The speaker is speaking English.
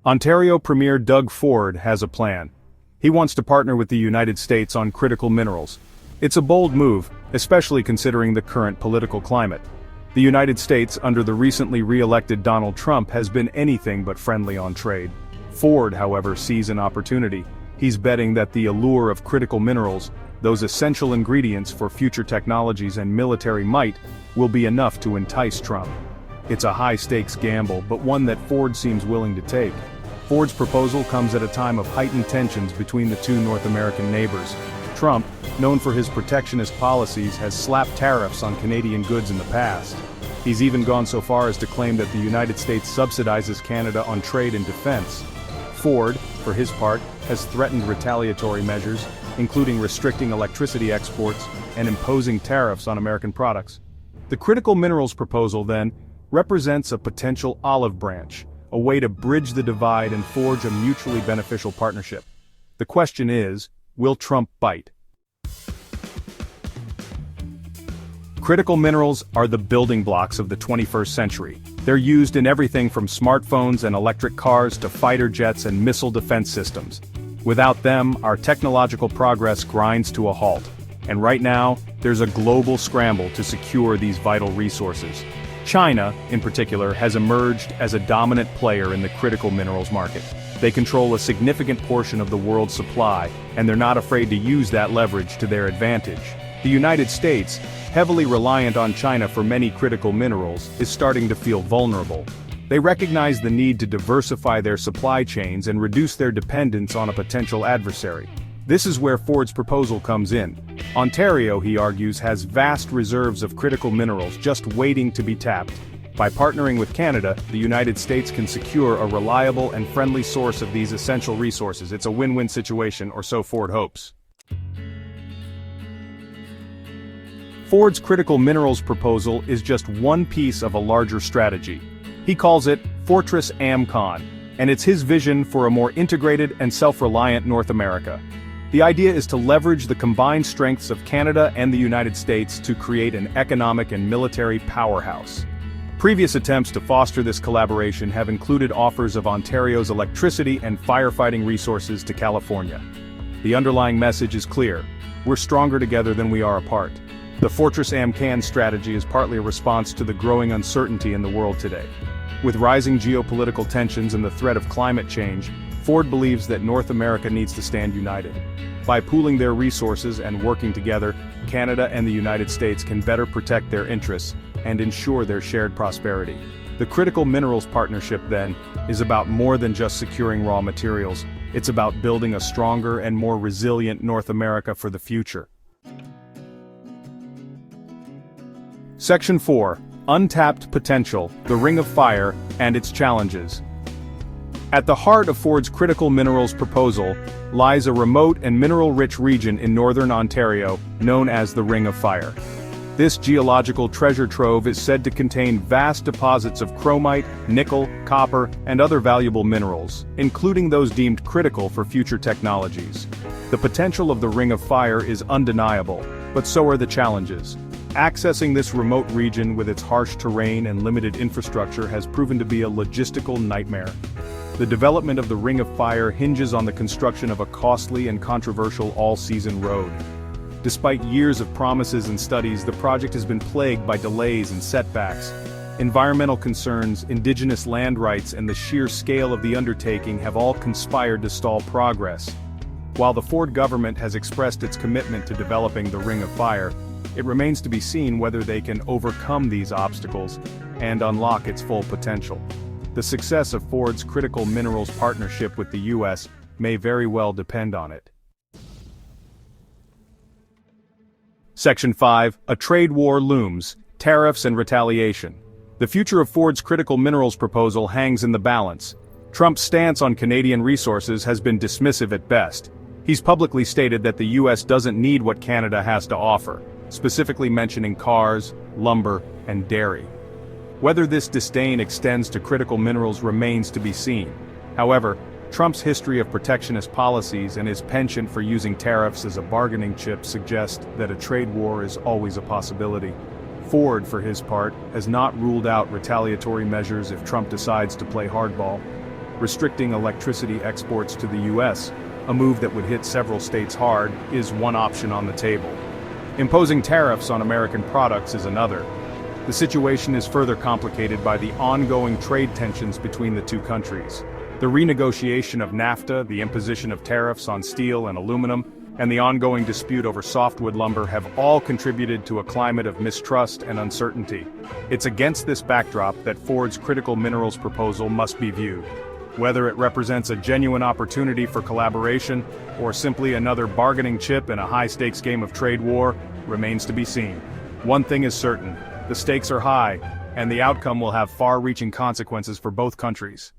Ontario Premier Doug Ford has a plan. He wants to partner with the United States on critical minerals. It's a bold move, especially considering the current political climate. The United States, under the recently re-elected Donald Trump, has been anything but friendly on trade. Ford, however, sees an opportunity. He's betting that the allure of critical minerals, those essential ingredients for future technologies and military might, will be enough to entice Trump. It's a high-stakes gamble, but one that Ford seems willing to take. Ford's proposal comes at a time of heightened tensions between the two North American neighbors. Trump, known for his protectionist policies, has slapped tariffs on Canadian goods in the past. He's even gone so far as to claim that the United States subsidizes Canada on trade and defense. Ford, for his part, has threatened retaliatory measures, including restricting electricity exports and imposing tariffs on American products. The critical minerals proposal, then, represents a potential olive branch, a way to bridge the divide and forge a mutually beneficial partnership. The question is, will Trump bite? Critical minerals are the building blocks of the 21st century. They're used in everything from smartphones and electric cars to fighter jets and missile defense systems. Without them, our technological progress grinds to a halt. And right now, there's a global scramble to secure these vital resources. China, in particular, has emerged as a dominant player in the critical minerals market. They control a significant portion of the world's supply, and they're not afraid to use that leverage to their advantage. The United States, heavily reliant on China for many critical minerals, is starting to feel vulnerable. They recognize the need to diversify their supply chains and reduce their dependence on a potential adversary. This is where Ford's proposal comes in. Ontario, he argues, has vast reserves of critical minerals just waiting to be tapped. By partnering with Canada, the United States can secure a reliable and friendly source of these essential resources. It's a win-win situation, or so Ford hopes. Ford's critical minerals proposal is just one piece of a larger strategy. He calls it Fortress AmCon, and it's his vision for a more integrated and self-reliant North America. The idea is to leverage the combined strengths of Canada and the United States to create an economic and military powerhouse. Previous attempts to foster this collaboration have included offers of Ontario's electricity and firefighting resources to California. The underlying message is clear: we're stronger together than we are apart. The Fortress AmCan strategy is partly a response to the growing uncertainty in the world today. With rising geopolitical tensions and the threat of climate change, Ford believes that North America needs to stand united. By pooling their resources and working together, Canada and the United States can better protect their interests and ensure their shared prosperity. The critical minerals partnership, then, is about more than just securing raw materials. It's about building a stronger and more resilient North America for the future. Section 4. Untapped Potential, the Ring of Fire, and its Challenges. At the heart of Ford's critical minerals proposal lies a remote and mineral-rich region in northern Ontario known as the Ring of Fire. This geological treasure trove is said to contain vast deposits of chromite, nickel, copper, and other valuable minerals, including those deemed critical for future technologies. The potential of the Ring of Fire is undeniable, but so are the challenges. Accessing this remote region with its harsh terrain and limited infrastructure has proven to be a logistical nightmare. The development of the Ring of Fire hinges on the construction of a costly and controversial all-season road. Despite years of promises and studies, the project has been plagued by delays and setbacks. Environmental concerns, indigenous land rights, and the sheer scale of the undertaking have all conspired to stall progress. While the Ford government has expressed its commitment to developing the Ring of Fire, it remains to be seen whether they can overcome these obstacles and unlock its full potential. The success of Ford's critical minerals partnership with the U.S. may very well depend on it. Section 5. A trade war looms, tariffs and retaliation. The future of Ford's critical minerals proposal hangs in the balance. Trump's stance on Canadian resources has been dismissive at best. He's publicly stated that the U.S. doesn't need what Canada has to offer, specifically mentioning cars, lumber, and dairy. Whether this disdain extends to critical minerals remains to be seen. However, Trump's history of protectionist policies and his penchant for using tariffs as a bargaining chip suggest that a trade war is always a possibility. Ford, for his part, has not ruled out retaliatory measures if Trump decides to play hardball. Restricting electricity exports to the US, a move that would hit several states hard, is one option on the table. Imposing tariffs on American products is another. The situation is further complicated by the ongoing trade tensions between the two countries. The renegotiation of NAFTA, the imposition of tariffs on steel and aluminum, and the ongoing dispute over softwood lumber have all contributed to a climate of mistrust and uncertainty. It's against this backdrop that Ford's critical minerals proposal must be viewed. Whether it represents a genuine opportunity for collaboration or simply another bargaining chip in a high-stakes game of trade war remains to be seen. One thing is certain, the stakes are high, and the outcome will have far-reaching consequences for both countries.